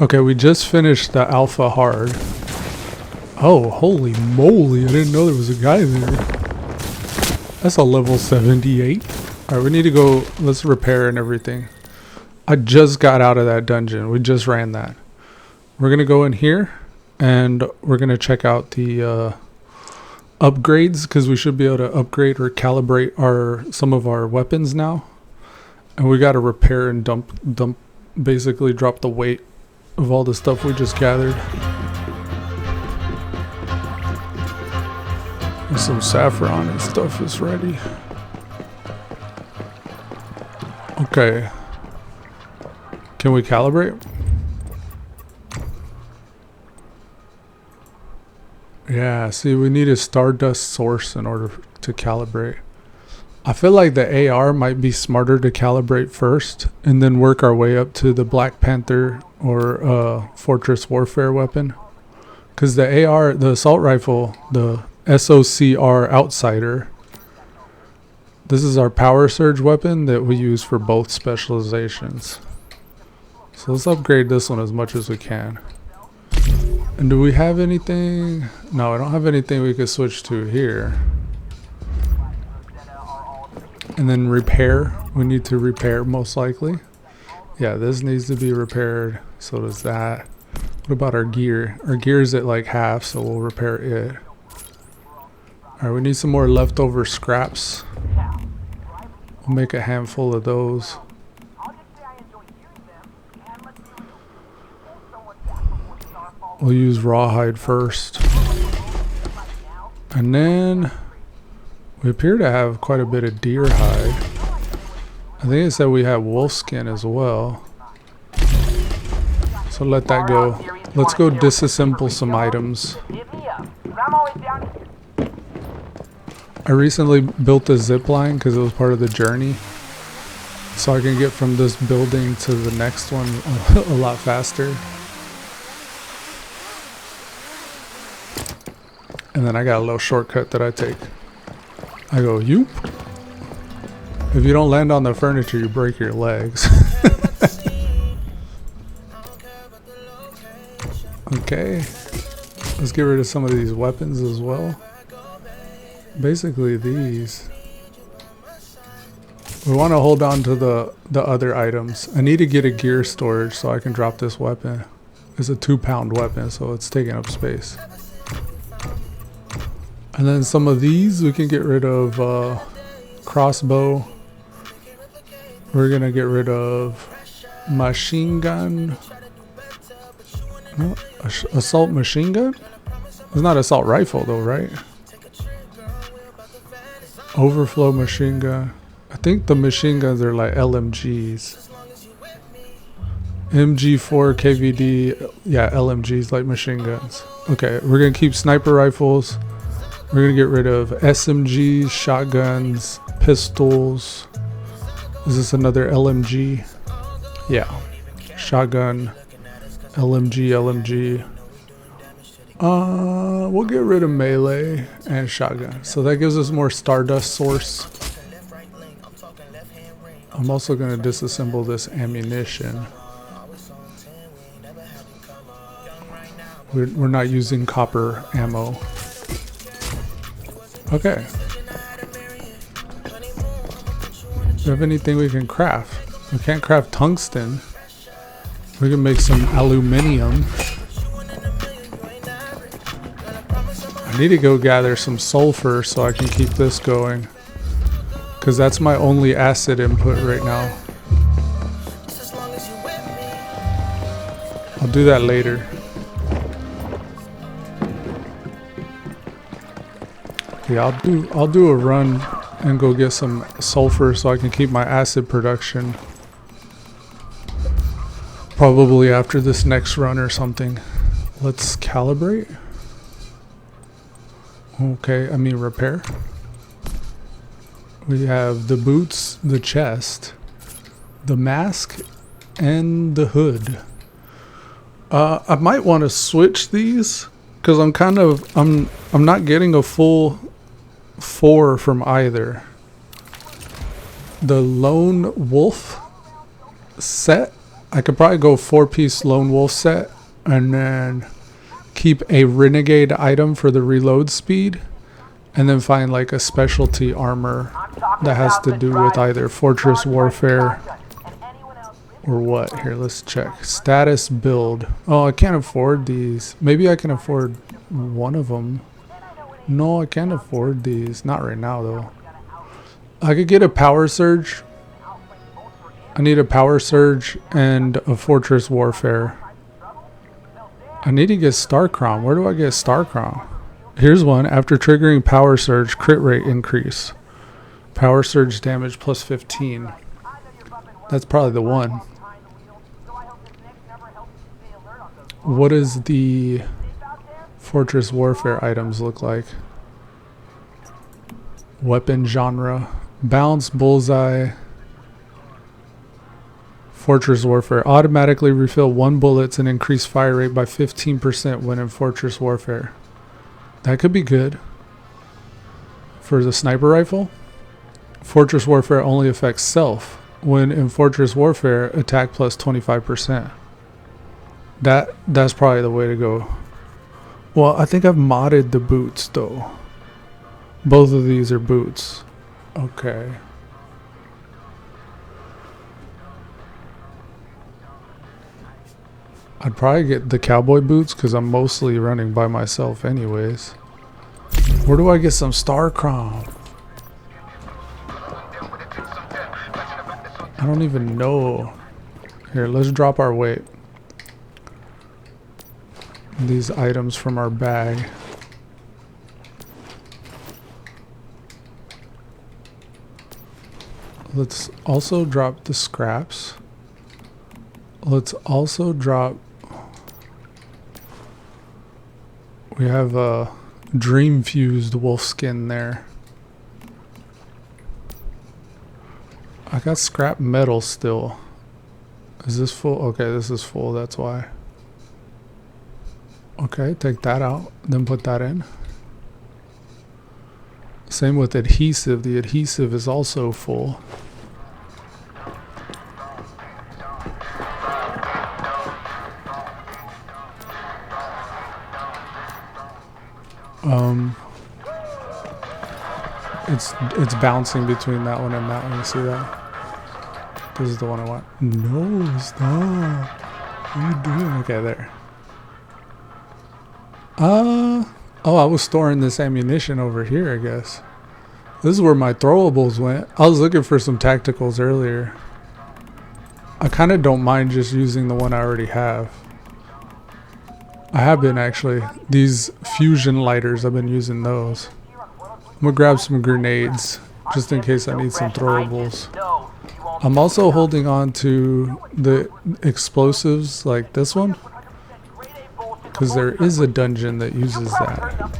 Okay, we just finished the alpha hard. Oh, holy moly, I didn't know there was a guy there. That's a level 78. Alright, we need to go, let's repair and everything. I just got out of that dungeon. We just ran that. We're going to go in here and we're going to check out the upgrades, because we should be able to upgrade or calibrate some of our weapons now. And we got to repair and dump, basically drop the weight of all the stuff we just gathered. And some saffron and stuff is ready. Okay. Can we calibrate? Yeah, see, we need a stardust source in order to calibrate. I feel like the AR might be smarter to calibrate first and then work our way up to the Black Panther or Fortress Warfare weapon. Because the AR, the assault rifle, the SOCR Outsider, this is our power surge weapon that we use for both specializations. So let's upgrade this one as much as we can. And do we have anything? No, I don't have anything we could switch to here. And then repair. We need to repair most likely. Yeah, this needs to be repaired. So does that. What about our gear? Our gear is at like half, so we'll repair it. Alright, we need some more leftover scraps. We'll make a handful of those. We'll use rawhide first. And then we appear to have quite a bit of deer hide. I think it said we have wolf skin as well. So let that go. Let's go disassemble some items. I recently built a zip line because it was part of the journey. So I can get from this building to the next one a lot faster. And then I got a little shortcut that I take. I go, yoop. If you don't land on the furniture, you break your legs. Okay. Let's get rid of some of these weapons as well. Basically these. We want to hold on to the other items. I need to get a gear storage so I can drop this weapon. It's a 2-pound weapon, so it's taking up space. And then some of these we can get rid of. Crossbow. We're gonna get rid of machine gun. No, assault machine gun? It's not assault rifle though, right? Overflow machine gun. I think the machine guns are like LMGs. MG4 KVD. Yeah, LMGs like machine guns. Okay, we're gonna keep sniper rifles. We're gonna get rid of SMGs, shotguns, pistols. Is this another LMG? Yeah. Shotgun, LMG. We'll get rid of melee and shotgun. So that gives us more stardust source. I'm also gonna disassemble this ammunition. We're not using copper ammo. Okay. Do we have anything we can craft? We can't craft tungsten. We can make some aluminium. I need to go gather some sulfur so I can keep this going. Because that's my only acid input right now. I'll do that later. Yeah, I'll do a run and go get some sulfur so I can keep my acid production. Probably after this next run or something. Let's calibrate. Okay, I mean repair. We have the boots, the chest, the mask, and the hood. I might want to switch these because I'm not getting a full 4 from either. The lone wolf set I could probably go 4-piece lone wolf set and then keep a renegade item for the reload speed, and then find like a specialty armor that has to do with either fortress warfare or what. Here, let's check. Status build. Oh, I can't afford these. Maybe I can afford one of them. No, I can't afford these. Not right now though. I could get a power surge. I need a power surge and a fortress warfare. I need to get Star Crown. Where do I get Star Crown? Here's one. After triggering power surge, crit rate increase. Power surge damage plus 15. That's probably the one. What does the fortress warfare items look like? Weapon genre. Bounce, bullseye. Fortress warfare. Automatically refill 1 bullets and increase fire rate by 15% when in fortress warfare. That could be good. For the sniper rifle. Fortress warfare only affects self. When in fortress warfare, attack plus 25%. That's probably the way to go. Well, I think I've modded the boots though. Both of these are boots. Okay. I'd probably get the cowboy boots because I'm mostly running by myself anyways. Where do I get some Star Crown? I don't even know. Here, let's drop our weight. These items from our bag. Let's also drop the scraps. Let's also drop... We have a dream fused wolf skin there. I got scrap metal still. Is this full? Okay, this is full, that's why. Okay, take that out, then put that in. Same with adhesive. The adhesive is also full. It's bouncing between that one and that one. You see that? This is the one I want. No, stop. What are you doing? Okay, there. Oh, I was storing this ammunition over here, I guess. This is where my throwables went. I was looking for some tacticals earlier. I kind of don't mind just using the one I already have. I have been actually. These fusion lighters, I've been using those. I'm gonna grab some grenades just in case I need some throwables. I'm also holding on to the explosives like this one, because there is a dungeon that uses that.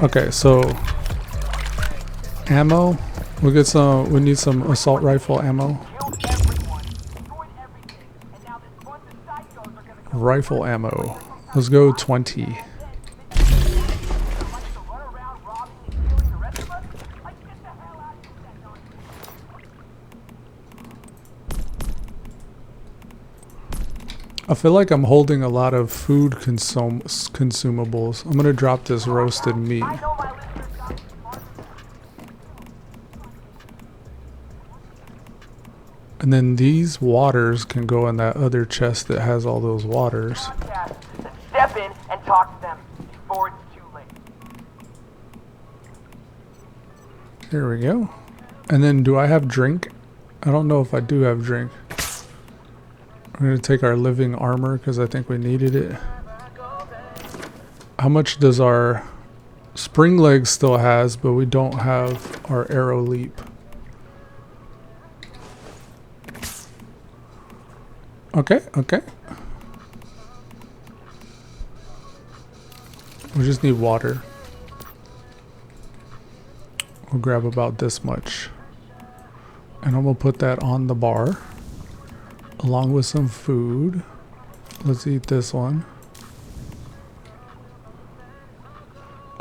Okay, so ammo. We'll get some. We need some assault rifle ammo. Rifle ammo. Let's go 20. I feel like I'm holding a lot of food consumables. I'm gonna drop this roasted meat. And then these waters can go in that other chest that has all those waters. Step in and talk to them before it's too late. Here we go. And then do I have drink? I don't know if I do have drink. I'm going to take our living armor because I think we needed it. How much does our spring leg still has, but we don't have our arrow leap. Okay, okay. We just need water. We'll grab about this much. And I'm going to put that on the bar. Along with some food. Let's eat this one.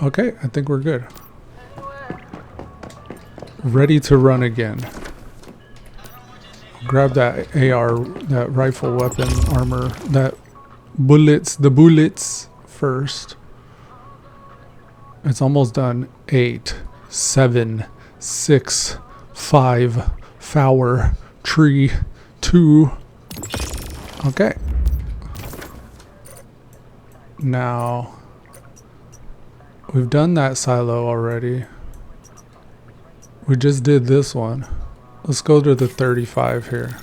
Okay, I think we're good. Ready to run again. grab that AR, that rifle weapon armor, the bullets first. It's almost done. 8, 7, 6, 5, flower, tree, 2. Okay. Now, we've done that silo already. We just did this one. Let's go to the 35 here.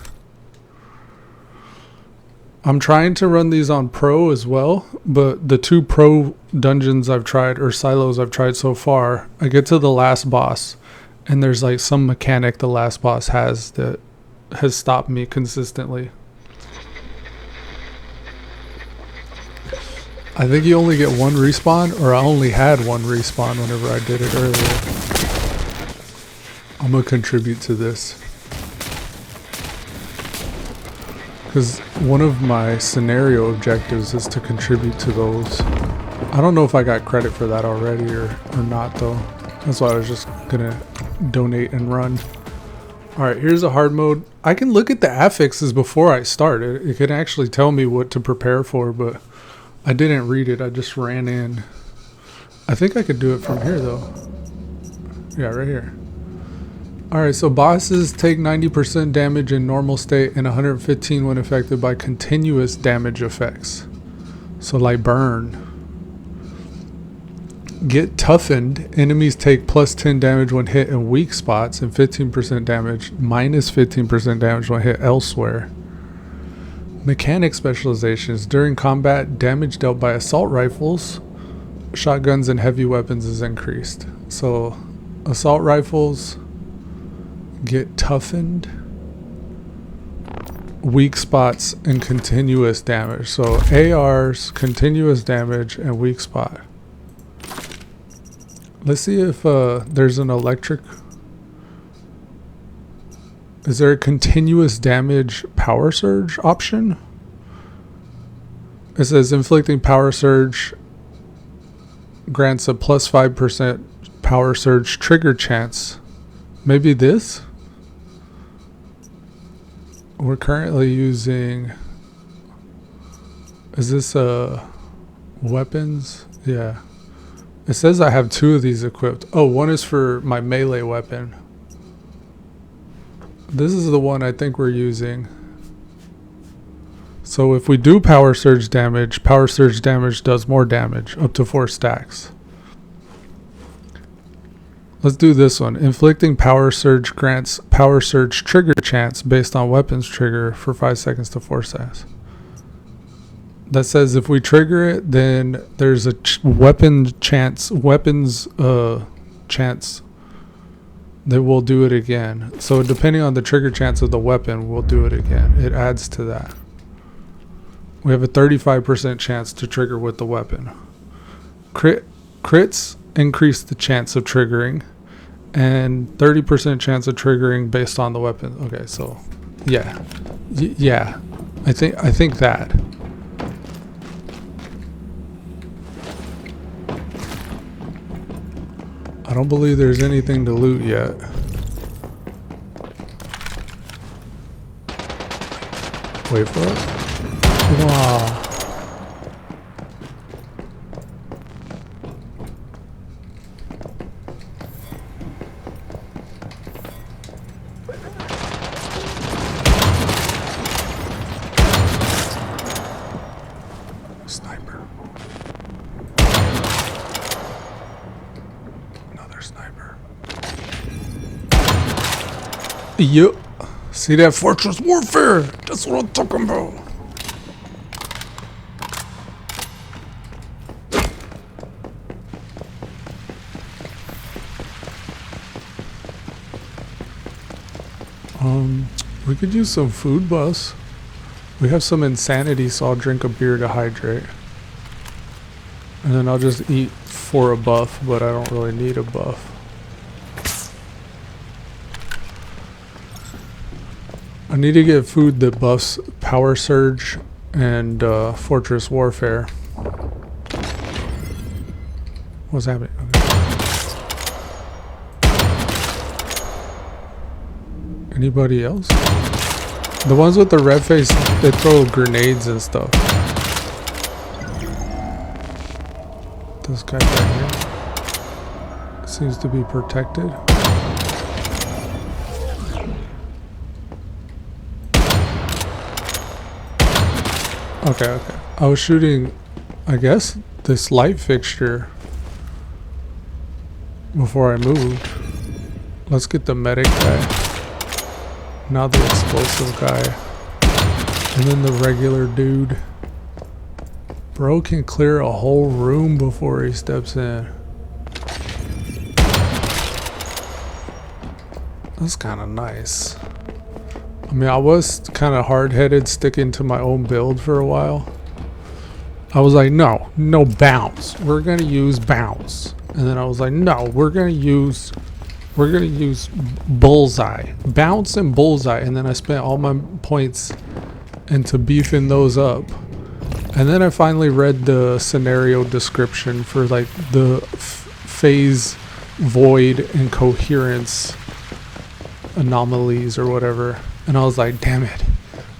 I'm trying to run these on pro as well, but the 2 pro dungeons I've tried, or silos I've tried so far, I get to the last boss, and there's like some mechanic the last boss has that has stopped me consistently. I think you only get 1 respawn, or I only had 1 respawn whenever I did it earlier. I'm gonna contribute to this. Because one of my scenario objectives is to contribute to those. I don't know if I got credit for that already or not though. That's why I was just gonna donate and run. Alright, here's a hard mode. I can look at the affixes before I start. It can actually tell me what to prepare for, but I didn't read it. I just ran in. I think I could do it from here though. Yeah, right here. Alright, so bosses take 90% damage in normal state and 115 when affected by continuous damage effects. So like burn. Get toughened. Enemies take plus 10 damage when hit in weak spots and 15% damage, minus 15% damage when hit elsewhere. Mechanic specializations. During combat, damage dealt by assault rifles, shotguns, and heavy weapons is increased. So assault rifles get toughened, weak spots, and continuous damage. So ARs, continuous damage, and weak spot. Let's see if there's an electric. Is there a continuous damage power surge option? It says inflicting power surge grants a plus 5% power surge trigger chance. Maybe this? We're currently using, is this weapons? Yeah. It says I have 2 of these equipped. Oh, one is for my melee weapon. This is the one I think we're using. So if we do power surge damage does more damage, up to 4 stacks. Let's do this one. Inflicting power surge grants power surge trigger chance based on weapons trigger for 5 seconds to 4 seconds. That says if we trigger it, then there's a weapons chance that we'll do it again. So depending on the trigger chance of the weapon, we'll do it again. It adds to that. We have a 35% chance to trigger with the weapon. Crits increase the chance of triggering, and 30% chance of triggering based on the weapon. Okay, so yeah, yeah, I think that. I don't believe there's anything to loot yet. Wait for it. Wow. Sniper. Another sniper. Yup. See that fortress warfare? That's what I'm talking about. We could use some food buffs. We have some insanity, so I'll drink a beer to hydrate. And then I'll just eat for a buff, but I don't really need a buff. I need to get food that buffs power surge and fortress warfare. What's happening? Okay. Anybody else? The ones with the red face, they throw grenades and stuff. This guy right here seems to be protected. Okay. I was shooting, I guess, this light fixture before I moved. Let's get the medic guy. Now the explosive guy. And then the regular dude. Bro can clear a whole room before he steps in. That's kind of nice. I mean, I was kind of hard-headed sticking to my own build for a while. I was like, no bounce. We're going to use bounce. And then I was like, no, we're going to use bullseye. Bounce and bullseye. And then I spent all my points into beefing those up. And then I finally read the scenario description for like the phase void and coherence anomalies or whatever. And I was like, damn it.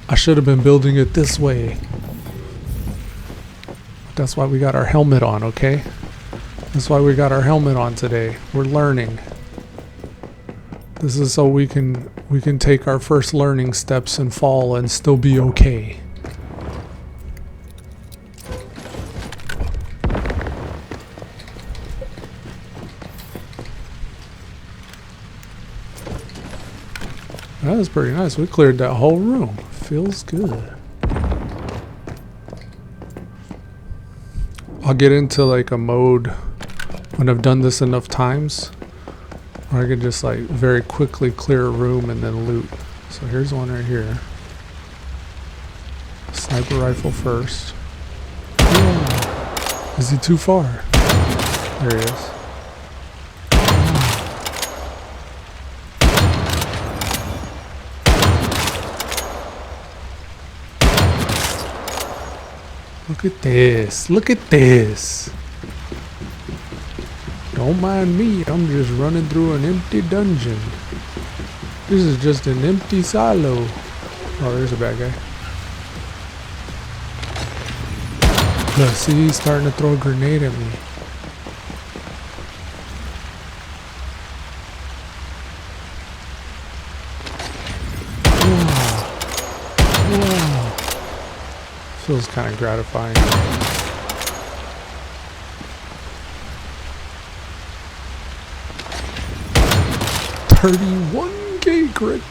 I should have been building it this way. That's why we got our helmet on, okay? That's why we got our helmet on today. We're learning. This is so we can take our first learning steps and fall and still be okay. That was pretty nice. We cleared that whole room. Feels good. I'll get into like a mode when I've done this enough times where I can just like very quickly clear a room and then loot. So here's one right here. Sniper rifle first. Yeah. Is he too far? There he is. Look at this. Look at this. Don't mind me. I'm just running through an empty dungeon. This is just an empty silo. Oh, there's a bad guy. Look, see, he's starting to throw a grenade at me. Wow. Feels kind of gratifying. 31K crit.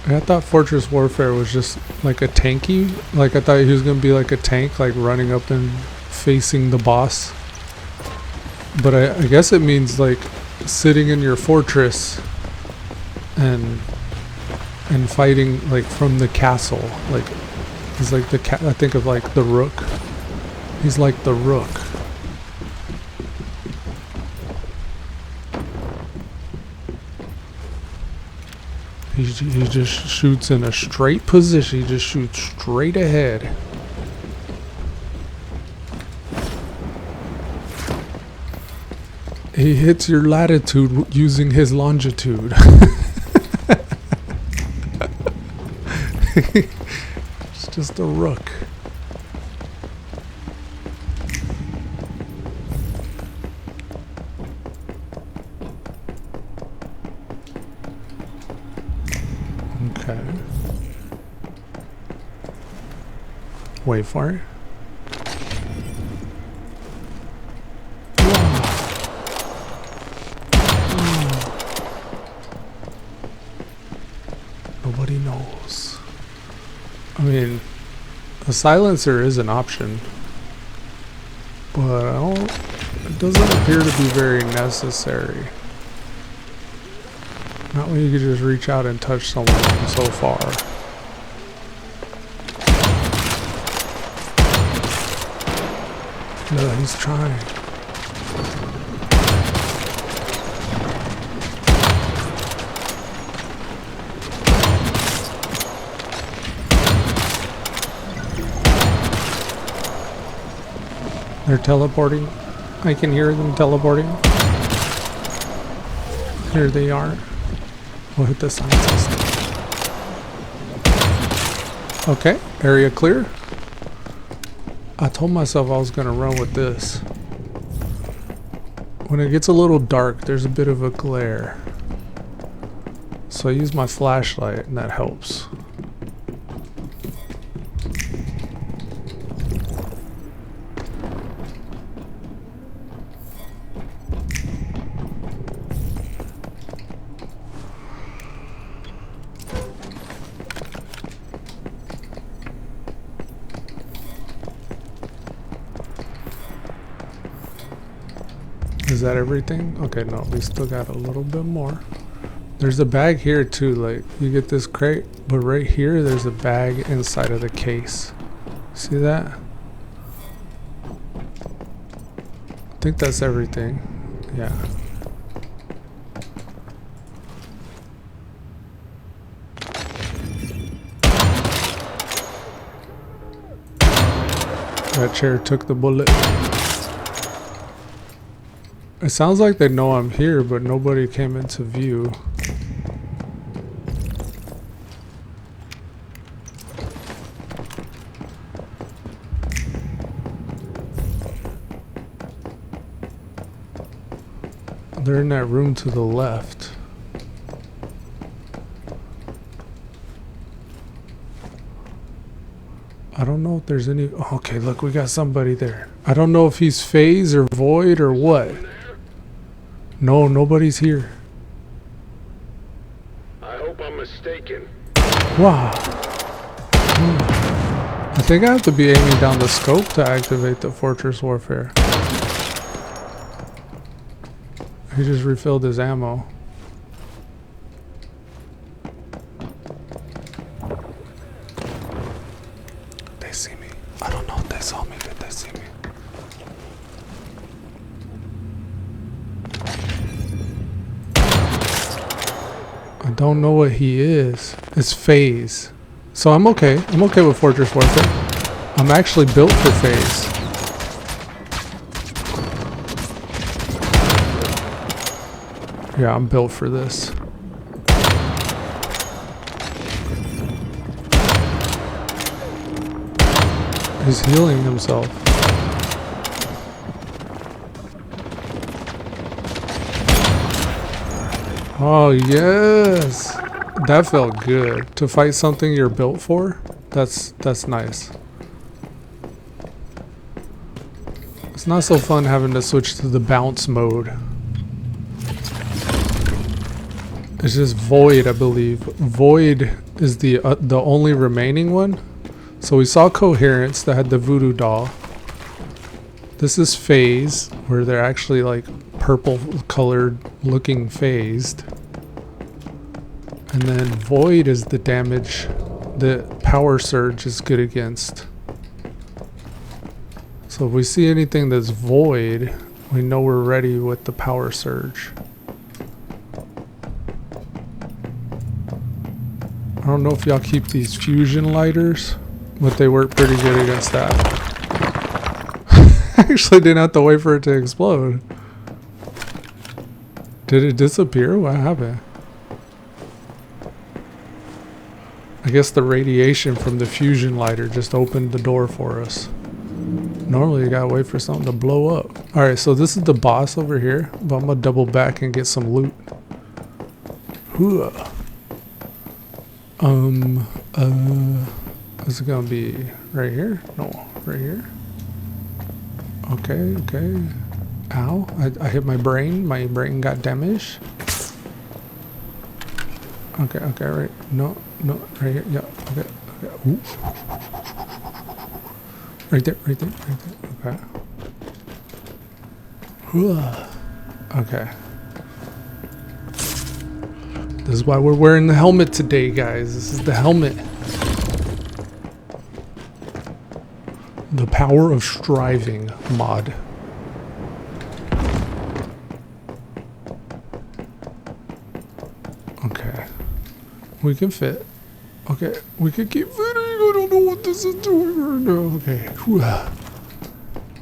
I thought Fortress Warfare was just like a tanky. Like I thought he was gonna be like a tank, like running up and facing the boss. But I guess it means like sitting in your fortress and fighting like from the castle. Like he's like the I think of like the Rook. He's like the Rook. He just shoots in a straight position. He just shoots straight ahead. He hits your latitude using his longitude. It's just a Rook. Okay. Wait for it. Nobody knows. I mean, a silencer is an option, but it doesn't appear to be very necessary. Not when you can just reach out and touch someone from so far. No, he's trying. They're teleporting. I can hear them teleporting. Here they are. We'll hit the scientist. Okay, area clear. I told myself I was gonna run with this. When it gets a little dark, there's a bit of a glare. So I use my flashlight and that helps. Is that everything? Okay, no, we still got a little bit more. There's a bag here too, like you get this crate, but right here there's a bag inside of the case. See that? I think that's everything. Yeah. That chair took the bullet. It sounds like they know I'm here, but nobody came into view. They're in that room to the left. I don't know if there's any... Okay, look, we got somebody there. I don't know if he's phase or void or what. No, nobody's here. I hope I'm mistaken. Wow. I think I have to be aiming down the scope to activate the Fortress Warfare. He just refilled his ammo. They see me. I don't know if they saw me, but they see me. I don't know what he is. It's phase. So I'm okay. I'm okay with Fortress Warfare. I'm actually built for phase. Yeah, I'm built for this. He's healing himself. Oh, yes. That felt good. To fight something you're built for, that's nice. It's not so fun having to switch to the bounce mode. It's just Void, I believe. Void is the only remaining one. So we saw Coherence that had the voodoo doll. This is Phase, where they're actually like purple colored looking phased. And then Void is the damage that Power Surge is good against. So if we see anything that's Void, we know we're ready with the Power Surge. I don't know if y'all keep these fusion lighters, but they work pretty good against that. I actually didn't have to wait for it to explode. Did it disappear? What happened? I guess the radiation from the fusion lighter just opened the door for us. Normally you gotta wait for something to blow up. Alright, so this is the boss over here, but I'm gonna double back and get some loot. Hooah. Is it gonna be right here? No, right here. Okay, okay. Ow, I hit my brain. My brain got damaged. Okay, okay, right. No, no, right here. Yeah, okay, okay. Ooh. Right there, right there, right there. Okay. Hooah. Okay. This is why we're wearing the helmet today, guys. This is the helmet. The Power of Striving mod. Okay. We can fit. Okay. We can keep fitting. I don't know what this is doing right now. Okay. Whew.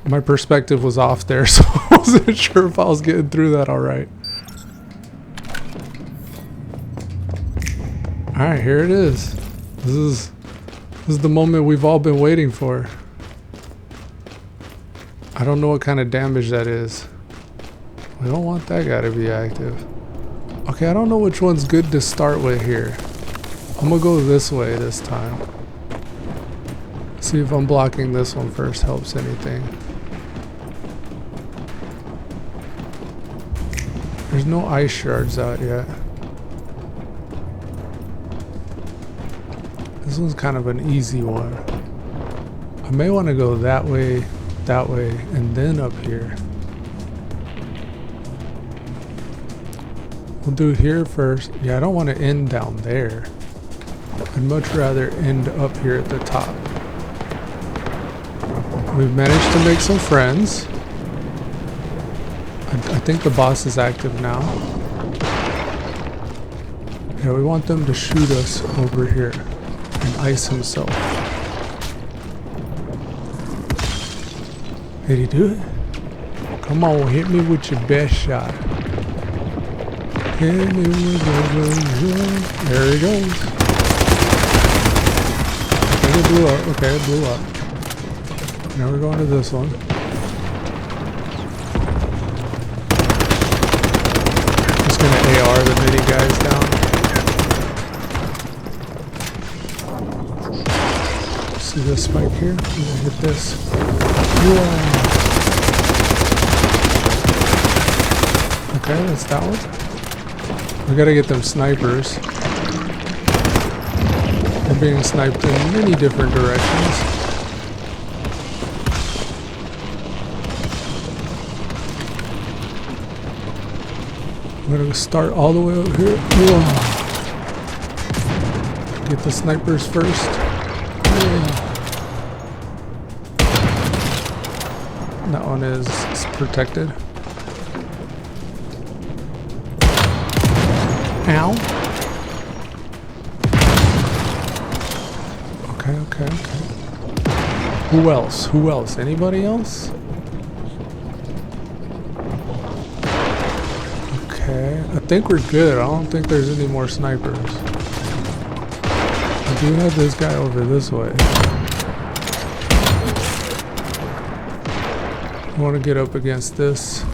My perspective was off there, so I wasn't sure if I was getting through that all right. All right, here it is. This is the moment we've all been waiting for. I don't know what kind of damage that is. We don't want that guy to be active. Okay, I don't know which one's good to start with here. I'm gonna go this way this time. See if unblocking this one first helps anything. There's no ice shards out yet. This one's kind of an easy one. I may want to go that way, and then up here. We'll do here first. Yeah, I don't want to end down there. I'd much rather end up here at the top. We've managed to make some friends. I think the boss is active now. Yeah, we want them to shoot us over here and ice himself. Did he do it? Come on, hit me with your best shot. Hit me with your There he goes. I think it blew up. Okay, it blew up. Now we're going to this one. Just gonna AR the mini guys down. See this spike here? I'm gonna hit this. Whoa. Okay, that's that one. We gotta get them snipers. They're being sniped in many different directions. I'm gonna start all the way over here. Whoa. Get the snipers first. Yeah. That one is protected. Ow. Okay. Who else? Who else? Anybody else? Okay, I think we're good. I don't think there's any more snipers. I do have this guy over this way. I want to get up against this.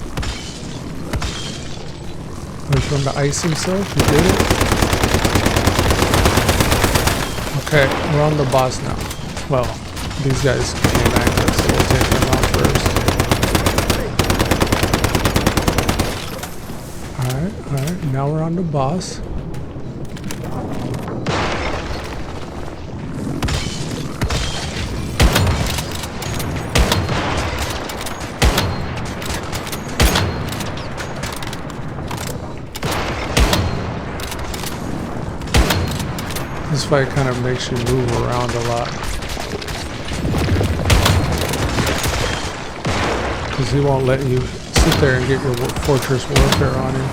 Wait for him to ice himself. He did it. Okay, we're on the boss now. Well, these guys came active, so we'll take them out first. Alright, now we're on the boss. This fight kind of makes you move around a lot. Because he won't let you sit there and get your fortress warfare on him.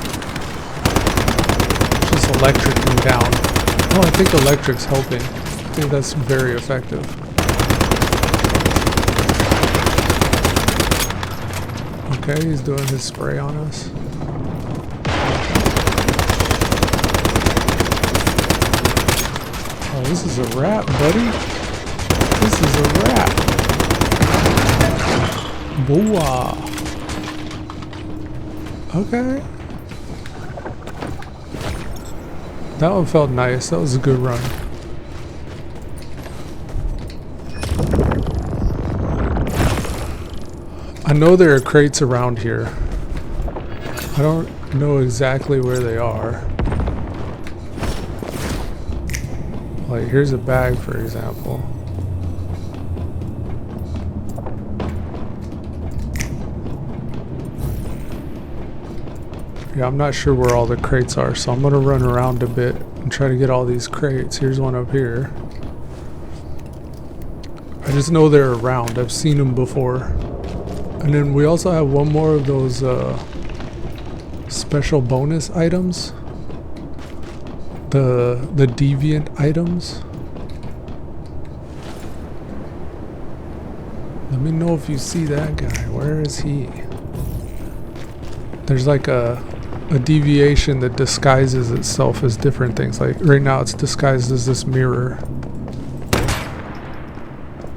Just electric him down. Oh, I think electric's helping. I think that's very effective. Okay, he's doing his spray on us. Oh, this is a wrap, buddy. This is a wrap. Boah. Okay. That one felt nice. That was a good run. I know there are crates around here. I don't know exactly where they are. Like, here's a bag, for example. Yeah, I'm not sure where all the crates are, so I'm gonna run around a bit and try to get all these crates. Here's one up here. I just know they're around. I've seen them before. And then we also have one more of those special bonus items. The deviant items. The me know if you see that guy. Where is he? There's like a deviation that disguises itself as different things. Like right now it's disguised as this mirror.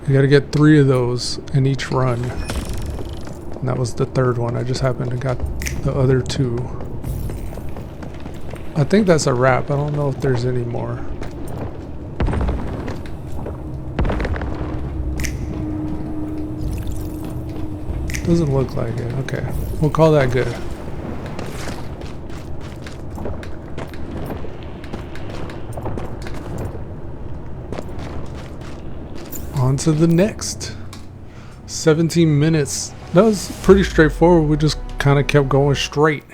You gotta get 3 of those in each run. And that was the 3rd one. I just happened to got the other 2. I think that's a wrap. I don't know if there's any more. Doesn't look like it. Okay. We'll call that good. On to the next. 17 minutes. That was pretty straightforward. We just kind of kept going straight.